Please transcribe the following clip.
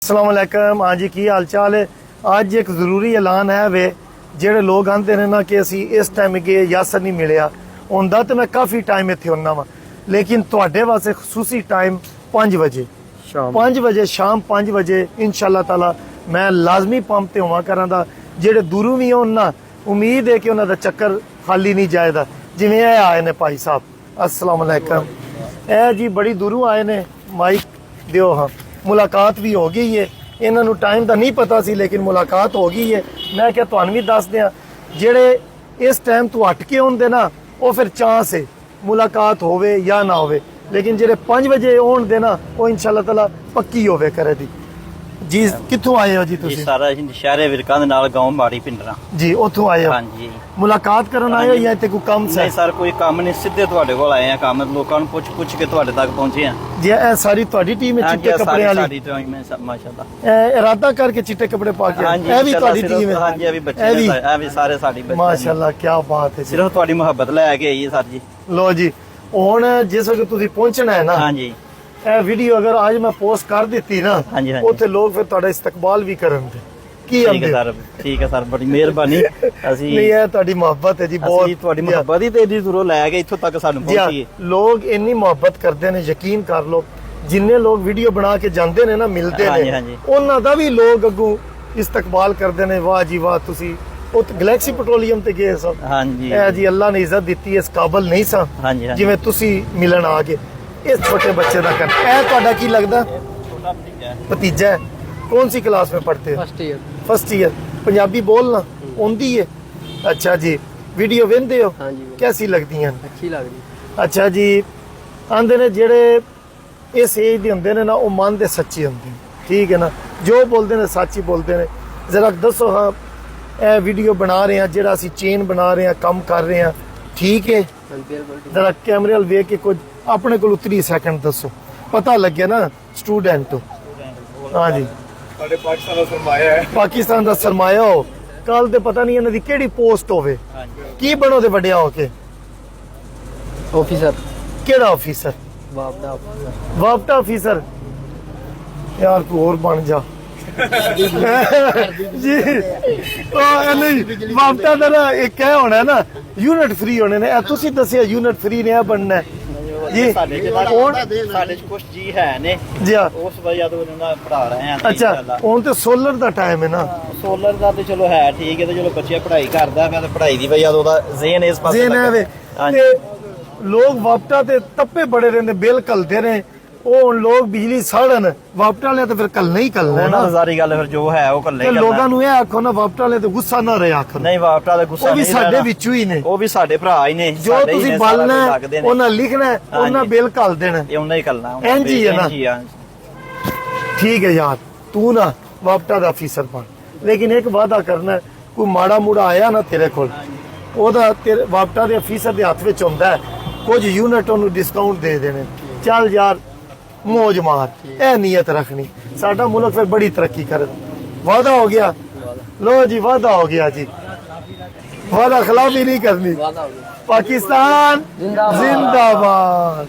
अस्सलाम वालेकुम। हाँ जी, की हाल चाल है। अज एक जरूरी ऐलान है वे जेडे लोग आते ने ना कि असी इस टाइम गए यासर नहीं मिलिया होंदा तो मैं काफ़ी टाइम इत्थे होना वा, लेकिन तुहाडे वास्ते खसूसी टाइम 5 बजे 5 बजे शाम 5 बजे इंशाअल्लाह ताला मैं लाजमी पंप ते होवा करांगा। जेडे दूरों भी होन ना, उम्मीद है कि उन्हों दा चक्कर खाली नहीं जाएगा। जिवें ए आए ने भाई साहब, अस्सलाम वालेकुम। ए जी बड़ी दूरों आए ने, माइक दियो। हाँ, मुलाकात भी हो गई है। इन्हों टाइम का नहीं पता सी, लेकिन मुलाकात हो गई है। मैं क्या तुहानू भी दस दियां, जेड़े इस टाइम तो हट के होंदे ना, वो फिर चांस है मुलाकात होवे या ना होवे, लेकिन जेड़े 5 बजे होण दे ना, वो इंशाअल्लाह ताला पक्की होवे करे दी। जी कित्थों आए हो जी तुसीं? सारा शहरे विरकां दे नाल गांव माड़ी पिंडरा जी, उत्थों आए हो? हाँ जी। मुलाकात करन आए हो या इत्थे कोई काम सी? नहीं सर, कोई काम नहीं, सीधे तुहाडे कोल आए हैं। काम लोकां नूं पुछ के तुहाडे तक पहुंचे हैं जी। ए सारी तुहाडी टीम है चिट्टे कपड़े वाली? साडी टीम है सब माशाल्लाह। इरादा करके चिट्टे कपड़े पा के? हाँ जी, ए भी तुहाडी टीम है? हाँ जी, अभी बच्चे ने, ए भी सारे साडी बच्चे माशाल्लाह, क्या बात है। सिर्फ तुहाडी मोहब्बत ले के आई है सर जी। लो जी, हुण जिस वक्त तुसीं पहुंचना है ना, हाँ जी, ਇਹ ਵੀਡੀਓ अगर आज मैं पोस्ट कर ਦਿੱਤੀ ना, ਹਾਂਜੀ ਉੱਥੇ ਲੋਕ ਫਿਰ ਤੁਹਾਡਾ ਇਸਤਕਬਾਲ ਵੀ ਕਰਨਗੇ। ਕੀ ਠੀਕ ਹੈ ਸਰ, ਠੀਕ ਹੈ ਸਰ, ਬੜੀ ਮਿਹਰਬਾਨੀ। ਅਸੀਂ ਨਹੀਂ, ਇਹ ਤੁਹਾਡੀ ਮੁਹੱਬਤ ਹੈ ਜੀ, ਬਹੁਤ ਅਸੀਂ ਤੁਹਾਡੀ ਮੁਹੱਬਤ ਹੀ ਤੇ ਇੰਨੀ ਦੂਰੋਂ ਲੈ ਕੇ ਇੱਥੋਂ ਤੱਕ ਸਾਨੂੰ ਪਹੁੰਚੀਏ। ਲੋਕ ਇੰਨੀ ਮੁਹੱਬਤ ਕਰਦੇ ਨੇ, ਯਕੀਨ ਕਰ ਲਓ। ਜਿੰਨੇ ਲੋਕ ਵੀਡੀਓ ਬਣਾ ਕੇ ਜਾਂਦੇ ਨੇ ਨਾ, ਮਿਲਦੇ ਨੇ, ਉਹਨਾਂ ਦਾ ਵੀ ਲੋਕ ਅੱਗੋਂ ਇਸਤਕਬਾਲ ਕਰਦੇ ਨੇ। ਵਾਹ ਜੀ ਵਾਹ, ਤੁਸੀਂ ਉਹ ਗਲੈਕਸੀ ਪੈਟਰੋਲੀਅਮ ਤੇ ਗਏ ਸਨ। ਹਾਂਜੀ, ਇਹ ਜੀ ਅੱਲਾ ਨੇ ਇੱਜ਼ਤ ਦਿੱਤੀ, ਇਸ ਕਾਬਲ ਨਹੀਂ ਸਾਂ ਜਿਵੇਂ ਤੁਸੀਂ ਮਿਲਣ ਆ ਗਏ। इस छोटे बच्चे का कर की लगता? भतीजा है। कौन सी क्लास में पढ़ते हो? First year. पंजाबी बोलना आती है? अच्छा जी। वीडियो वेंदे हो? हाँ जी। कैसी लगती हैं? अच्छी लगती। अच्छा जी। आंदे ने जेड़े इस एज दे हुंदे ने ना, वो मन दे सच्चे हुंदे, ठीक है ना, जो बोलते ने सच ही बोलते ने। जरा दसो, हाँ ए वीडियो बना रहे हैं, जेड़ा असी चेन बना रहे हैं, काम कर रहे हैं, ठीक है? जरा कैमरे वाल वेख के कुछ अपने को 30 सैकंड दसो, पता लगे ना स्टूडेंट हो। हाँ जी, पाकिस्तान का सरमाया हो। कल तो पता नहीं इन्हां दी केड़ी पोस्ट होवे, की बनो दे वड्डिया होके? ऑफिसर। केड़ा ऑफिसर? वापटा ऑफिसर। यार कोई और बन जा जी। नहीं, वापटा दा ना एक है होना है ना, यूनिट फ्री होने ने। तुसीं दसिया यूनिट फ्री ने बनना है जी। ਸਾਡੇ ਚ ਕੁਝ ਜੀ ਹੈ ਨੇ जी हाँ। ਉਸ ਵਜ੍ਹਾ ਤੋਂ ਉਹਨਾਂ ਪੜਾ ਰਹੇ ਆ। अच्छा, ਹੁਣ ਤੇ ਸੋਲਰ ਦਾ ਟਾਈਮ ਹੈ ਨਾ। ਸੋਲਰ ਦਾ ਤੇ ਚਲੋ ਹੈ, ਠੀਕ ਹੈ, ਤੇ ਚਲੋ ਬੱਚੇ ਪੜ੍ਹਾਈ ਕਰਦਾ, ਮੈਂ ਤੇ ਪੜ੍ਹਾਈ ਦੀ ਵਜ੍ਹਾ ਤੋਂ ਉਹਦਾ ਜ਼ੇਨ ਇਸ ਪਾਸੇ ਜ਼ੇਨ ਹੈ ਵੇ। ਤੇ ਲੋਕ ਵਾਪਟਾ ਤੇ ਤੱਪੇ ਬੜੇ ਰਹਿੰਦੇ, ਬਿੱਲ ਘਲਦੇ ਨੇ। ਉਹ ਹੁਣ ਲੋਕ ਬਿਜਲੀ ਸਾੜਨ, ਵਾਪਟਾ ਵਾਲੇ ਤੇ ਫਿਰ ਕੱਲ ਨਹੀਂ ਕੱਲਣਾ ਉਹਨਾਂ ਨਾ। ਸਾਰੀ ਗੱਲ ਫਿਰ ਜੋ ਹੈ ਉਹ ਕੱਲੇ ਤੇ ਲੋਕਾਂ ਨੂੰ ਇਹ ਆਖੋ ਨਾ, ਵਾਪਟਾ ਵਾਲੇ ਤੇ ਗੁੱਸਾ ਨਾ ਰਹੇ ਆਖੋ। ਨਹੀਂ, ਵਾਪਟਾ ਦਾ ਗੁੱਸਾ ਉਹ ਵੀ ਨਹੀਂ ਸਾਡੇ ਰਹਿਣਾ। ਵਿੱਚੋਂ ਹੀ ਨੇ, ਉਹ ਵੀ ਸਾਡੇ ਭਰਾ ਹੀ ਨੇ। ਜੋ ਤੁਸੀਂ ਬਲਣਾ ਉਹਨਾਂ ਲਿਖਣਾ, ਉਹਨਾਂ ਬਿੱਲ ਘਲ ਦੇਣਾ, ਇਹ ਉਹਨਾਂ ਹੀ ਕੱਲਣਾ। ਇੰਜ ਹੀ ਹੈ ਨਾ। ठीक है यार, तू ना वापटा दा अफीसर बन, लेकिन एक वादा करना, कोई माड़ा मुड़ा आया ना तेरे कोल, ओदा तेरे वापटा दे अफीसर दे हत्थ विच हुंदा है, कुछ यूनिट ओनू डिस्काउंट दे देने। चल यार मौज मार, ए नीयत रखनी, साडा मुल्क फिर बड़ी तरक्की करे। वादा हो गया? लो जी, वादा हो गया जी, वादा खिलाफी नहीं करनी। पाकिस्तान जिंदाबाद।